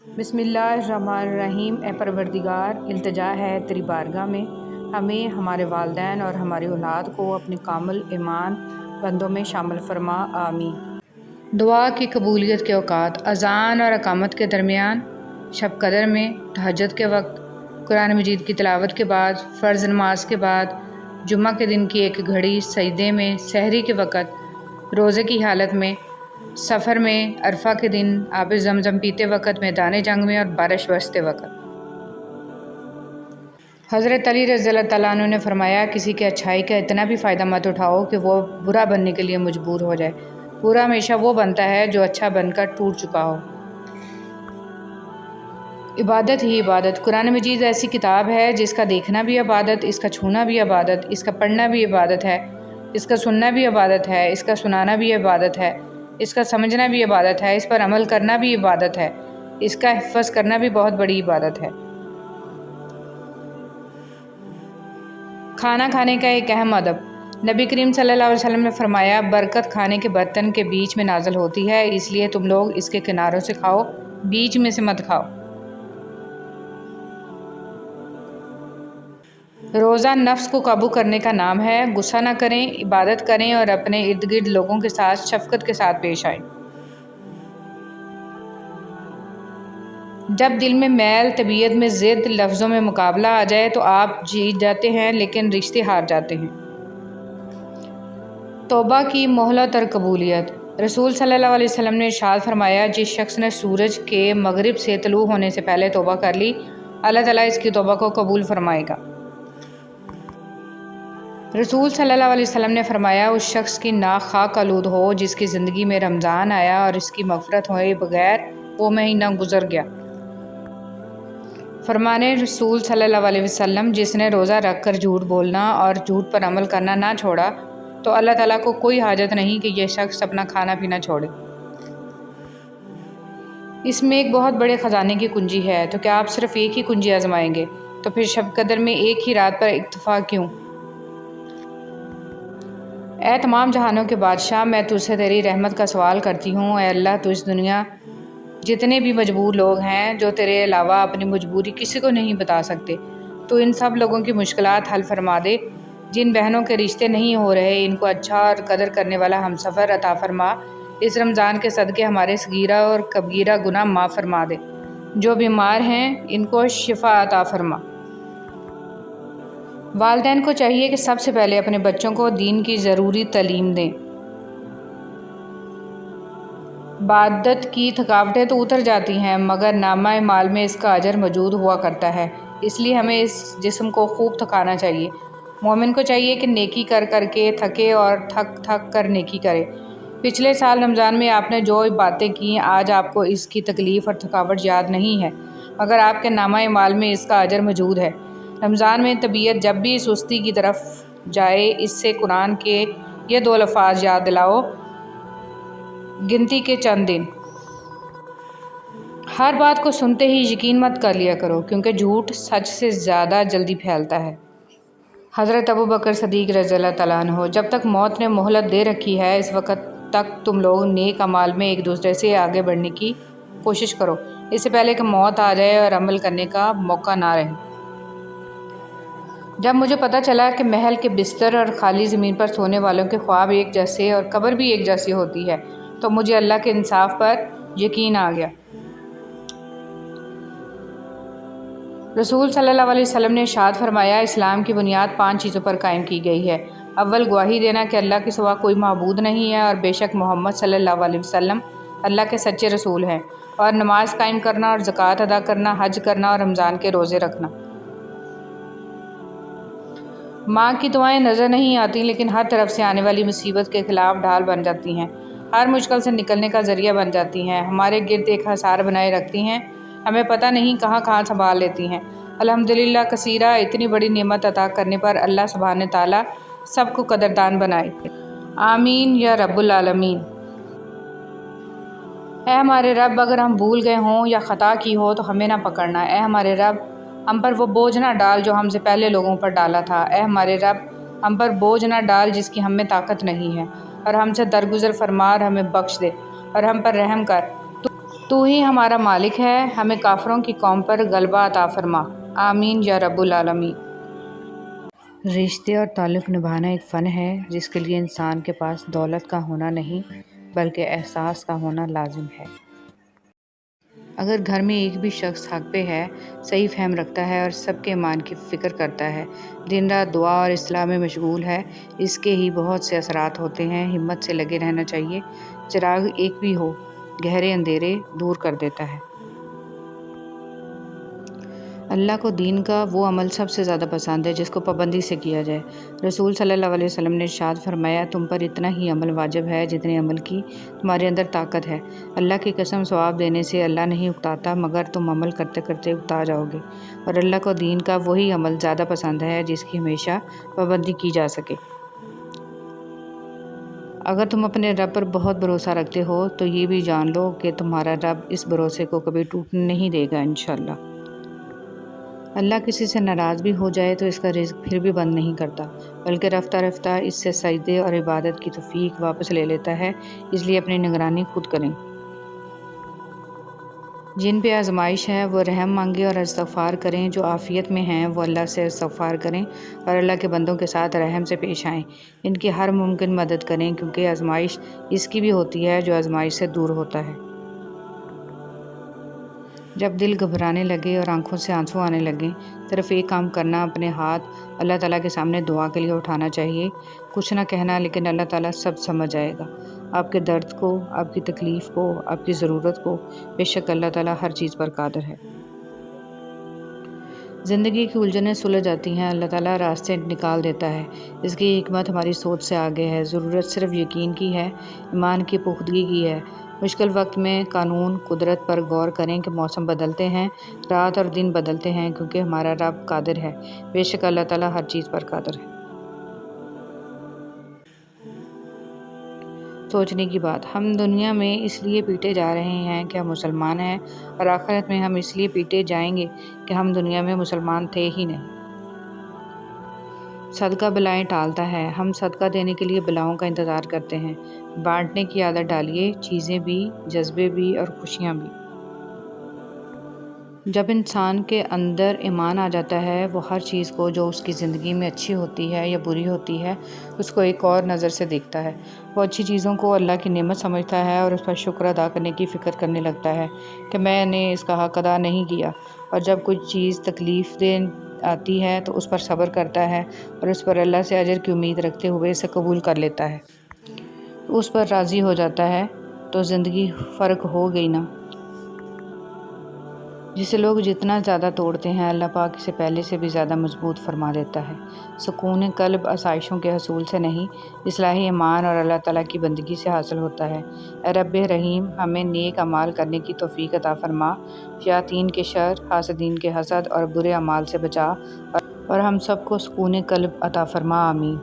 بسم اللہ الرحمن الرحیم۔ اے پروردگار، التجا ہے تیری بارگاہ میں، ہمیں، ہمارے والدین اور ہماری اولاد کو اپنے کامل ایمان بندوں میں شامل فرما، آمین۔ دعا کی قبولیت کے اوقات: اذان اور اقامت کے درمیان، شب قدر میں، تہجد کے وقت، قرآن مجید کی تلاوت کے بعد، فرض نماز کے بعد، جمعہ کے دن کی ایک گھڑی سجدے میں، سحری کے وقت، روزے کی حالت میں، سفر میں، عرفہ کے دن، آب زمزم پیتے وقت، میدان جنگ میں اور بارش برستے وقت۔ حضرت علی رضی اللہ تعالیٰ عنہ نے فرمایا، کسی کی اچھائی کا اتنا بھی فائدہ مت اٹھاؤ کہ وہ برا بننے کے لیے مجبور ہو جائے۔ برا ہمیشہ وہ بنتا ہے جو اچھا بن کر ٹوٹ چکا ہو۔ عبادت ہی عبادت۔ قرآن مجید ایسی کتاب ہے جس کا دیکھنا بھی عبادت، اس کا چھونا بھی عبادت، اس کا پڑھنا بھی عبادت ہے، اس کا سننا بھی عبادت ہے، اس کا سنانا بھی عبادت ہے، اس کا سمجھنا بھی عبادت ہے، اس پر عمل کرنا بھی عبادت ہے، اس کا حفظ کرنا بھی بہت بڑی عبادت ہے۔ کھانا کھانے کا ایک اہم ادب۔ نبی کریم صلی اللہ علیہ وسلم نے فرمایا، برکت کھانے کے برتن کے بیچ میں نازل ہوتی ہے، اس لیے تم لوگ اس کے کناروں سے کھاؤ، بیچ میں سے مت کھاؤ۔ روزہ نفس کو قابو کرنے کا نام ہے۔ غصہ نہ کریں، عبادت کریں اور اپنے ارد گرد لوگوں کے ساتھ شفقت کے ساتھ پیش آئیں۔ جب دل میں میل، طبیعت میں ضد، لفظوں میں مقابلہ آ جائے تو آپ جیت جاتے ہیں لیکن رشتے ہار جاتے ہیں۔ توبہ کی مہلت اور قبولیت۔ رسول صلی اللہ علیہ وسلم نے ارشاد فرمایا، جس شخص نے سورج کے مغرب سے طلوع ہونے سے پہلے توبہ کر لی، اللہ تعالیٰ اس کی توبہ کو قبول فرمائے گا۔ رسول صلی اللہ علیہ وسلم نے فرمایا، اس شخص کی ناک خاک آلود ہو جس کی زندگی میں رمضان آیا اور اس کی مغفرت ہوئے بغیر وہ مہینہ گزر گیا۔ فرمانے رسول صلی اللہ علیہ وسلم، جس نے روزہ رکھ کر جھوٹ بولنا اور جھوٹ پر عمل کرنا نہ چھوڑا تو اللہ تعالیٰ کو کوئی حاجت نہیں کہ یہ شخص اپنا کھانا پینا چھوڑے۔ اس میں ایک بہت بڑے خزانے کی کنجی ہے، تو کیا آپ صرف ایک ہی کنجی آزمائیں گے؟ تو پھر شب قدر میں ایک ہی رات پر اکتفا کیوں؟ اے تمام جہانوں کے بادشاہ، میں تجھ سے تیری رحمت کا سوال کرتی ہوں۔ اے اللہ، تو اس دنیا جتنے بھی مجبور لوگ ہیں جو تیرے علاوہ اپنی مجبوری کسی کو نہیں بتا سکتے، تو ان سب لوگوں کی مشکلات حل فرما دے۔ جن بہنوں کے رشتے نہیں ہو رہے، ان کو اچھا اور قدر کرنے والا ہمسفر عطا فرما۔ اس رمضان کے صدقے ہمارے صغیرہ اور کبیرہ گناہ معاف فرما دے۔ جو بیمار ہیں ان کو شفا عطا فرما۔ والدین کو چاہیے کہ سب سے پہلے اپنے بچوں کو دین کی ضروری تعلیم دیں۔ عبادت کی تھکاوٹیں تو اتر جاتی ہیں مگر نامہ اعمال میں اس کا اجر موجود ہوا کرتا ہے، اس لیے ہمیں اس جسم کو خوب تھکانا چاہیے۔ مومن کو چاہیے کہ نیکی کر کر کے تھکے اور تھک تھک کر نیکی کرے۔ پچھلے سال رمضان میں آپ نے جو باتیں کیں، آج آپ کو اس کی تکلیف اور تھکاوٹ یاد نہیں ہے، مگر آپ کے نامہ اعمال میں اس کا اجر موجود ہے۔ رمضان میں طبیعت جب بھی سستی کی طرف جائے، اس سے قرآن کے یہ دو الفاظ یاد دلاؤ، گنتی کے چند دن۔ ہر بات کو سنتے ہی یقین مت کر لیا کرو، کیونکہ جھوٹ سچ سے زیادہ جلدی پھیلتا ہے۔ حضرت ابوبکر صدیق رضی اللہ تعالیٰ عنہ، جب تک موت نے مہلت دے رکھی ہے، اس وقت تک تم لوگ نیک اعمال میں ایک دوسرے سے آگے بڑھنے کی کوشش کرو، اس سے پہلے کہ موت آ جائے اور عمل کرنے کا موقع نہ رہے۔ جب مجھے پتہ چلا کہ محل کے بستر اور خالی زمین پر سونے والوں کے خواب ایک جیسے اور قبر بھی ایک جیسی ہوتی ہے، تو مجھے اللہ کے انصاف پر یقین آ گیا۔ رسول صلی اللہ علیہ وسلم نے ارشاد فرمایا، اسلام کی بنیاد 5 چیزوں پر قائم کی گئی ہے۔ اول، گواہی دینا کہ اللہ کے سوا کوئی معبود نہیں ہے اور بے شک محمد صلی اللہ علیہ وسلم اللہ کے سچے رسول ہیں، اور نماز قائم کرنا اور زکوٰۃ ادا کرنا، حج کرنا اور رمضان کے روزے رکھنا۔ ماں کی دعائیں نظر نہیں آتی لیکن ہر طرف سے آنے والی مصیبت کے خلاف ڈھال بن جاتی ہیں، ہر مشکل سے نکلنے کا ذریعہ بن جاتی ہیں، ہمارے گرد ایک حصار بنائے رکھتی ہیں، ہمیں پتہ نہیں کہاں کہاں سنبھال لیتی ہیں۔ الحمدللہ کثیرہ، اتنی بڑی نعمت عطا کرنے پر اللہ سبحانہ تعالیٰ سب کو قدردان بنائے۔ آمین یا رب العالمین۔ اے ہمارے رب، اگر ہم بھول گئے ہوں یا خطا کی ہو تو ہمیں نہ پکڑنا۔ اے ہمارے رب، ہم پر وہ بوجھ نہ ڈال جو ہم سے پہلے لوگوں پر ڈالا تھا۔ اے ہمارے رب، ہم پر بوجھ نہ ڈال جس کی ہم میں طاقت نہیں ہے، اور ہم سے درگزر فرما اور ہمیں بخش دے اور ہم پر رحم کر۔ تو ہی ہمارا مالک ہے، ہمیں کافروں کی قوم پر غلبہ عطا فرما، آمین یا رب العالمین۔ رشتے اور تعلق نبھانا ایک فن ہے جس کے لیے انسان کے پاس دولت کا ہونا نہیں بلکہ احساس کا ہونا لازم ہے۔ اگر گھر میں ایک بھی شخص حق پہ ہے، صحیح فہم رکھتا ہے اور سب کے ایمان کی فکر کرتا ہے، دن رات دعا اور اصلاح میں مشغول ہے، اس کے ہی بہت سے اثرات ہوتے ہیں۔ ہمت سے لگے رہنا چاہیے۔ چراغ ایک بھی ہو، گہرے اندھیرے دور کر دیتا ہے۔ اللہ کو دین کا وہ عمل سب سے زیادہ پسند ہے جس کو پابندی سے کیا جائے۔ رسول صلی اللہ علیہ وسلم نے ارشاد فرمایا، تم پر اتنا ہی عمل واجب ہے جتنے عمل کی تمہارے اندر طاقت ہے۔ اللہ کی قسم، ثواب دینے سے اللہ نہیں اکتاتا مگر تم عمل کرتے کرتے اکتا جاؤ گے، اور اللہ کو دین کا وہی عمل زیادہ پسند ہے جس کی ہمیشہ پابندی کی جا سکے۔ اگر تم اپنے رب پر بہت بھروسہ رکھتے ہو تو یہ بھی جان لو کہ تمہارا رب اس بھروسے کو کبھی ٹوٹنے نہیں دے گا انشاءاللہ۔ اللہ کسی سے ناراض بھی ہو جائے تو اس کا رزق پھر بھی بند نہیں کرتا، بلکہ رفتہ رفتہ اس سے سجدے اور عبادت کی توفیق واپس لے لیتا ہے۔ اس لیے اپنی نگرانی خود کریں۔ جن پہ آزمائش ہے وہ رحم مانگے اور استغفار کریں، جو عافیت میں ہیں وہ اللہ سے استغفار کریں اور اللہ کے بندوں کے ساتھ رحم سے پیش آئیں، ان کی ہر ممکن مدد کریں، کیونکہ آزمائش اس کی بھی ہوتی ہے جو آزمائش سے دور ہوتا ہے۔ جب دل گھبرانے لگے اور آنکھوں سے آنسو آنے لگیں، صرف ایک کام کرنا، اپنے ہاتھ اللہ تعالیٰ کے سامنے دعا کے لیے اٹھانا چاہیے۔ کچھ نہ کہنا، لیکن اللہ تعالیٰ سب سمجھ جائے گا، آپ کے درد کو، آپ کی تکلیف کو، آپ کی ضرورت کو۔ بے شک اللہ تعالیٰ ہر چیز پر قادر ہے۔ زندگی کی الجھنیں سلجھ جاتی ہیں، اللہ تعالیٰ راستے نکال دیتا ہے۔ اس کی حکمت ہماری سوچ سے آگے ہے۔ ضرورت صرف یقین کی ہے، ایمان کی پختگی کی ہے۔ مشکل وقت میں قانون قدرت پر غور کریں کہ موسم بدلتے ہیں، رات اور دن بدلتے ہیں، کیونکہ ہمارا رب قادر ہے۔ بے شک اللہ تعالیٰ ہر چیز پر قادر ہے۔ سوچنے کی بات، ہم دنیا میں اس لیے پیٹے جا رہے ہیں کہ ہم مسلمان ہیں، اور آخرت میں ہم اس لیے پیٹے جائیں گے کہ ہم دنیا میں مسلمان تھے ہی نہیں۔ صدقہ بلائیں ٹالتا ہے۔ ہم صدقہ دینے کے لیے بلاؤں کا انتظار کرتے ہیں۔ بانٹنے کی عادت ڈالیے، چیزیں بھی، جذبے بھی اور خوشیاں بھی۔ جب انسان کے اندر ایمان آ جاتا ہے، وہ ہر چیز کو جو اس کی زندگی میں اچھی ہوتی ہے یا بری ہوتی ہے، اس کو ایک اور نظر سے دیکھتا ہے۔ وہ اچھی چیزوں کو اللہ کی نعمت سمجھتا ہے اور اس پر شکر ادا کرنے کی فکر کرنے لگتا ہے کہ میں نے اس کا حق ادا نہیں کیا، اور جب کوئی چیز تکلیف دہ آتی ہے تو اس پر صبر کرتا ہے اور اس پر اللہ سے اجر کی امید رکھتے ہوئے اسے قبول کر لیتا ہے، اس پر راضی ہو جاتا ہے، تو زندگی فرق ہو گئی نا۔ جسے لوگ جتنا زیادہ توڑتے ہیں، اللہ پاک اسے پہلے سے بھی زیادہ مضبوط فرما دیتا ہے۔ سکون قلب آسائشوں کے حصول سے نہیں، اصلاح ایمان اور اللہ تعالیٰ کی بندگی سے حاصل ہوتا ہے۔ اے رب رحیم، ہمیں نیک اعمال کرنے کی توفیق عطا فرما، شیاطین کے شر، حاسدین کے حسد اور برے اعمال سے بچا، اور ہم سب کو سکون قلب عطا فرما، آمین۔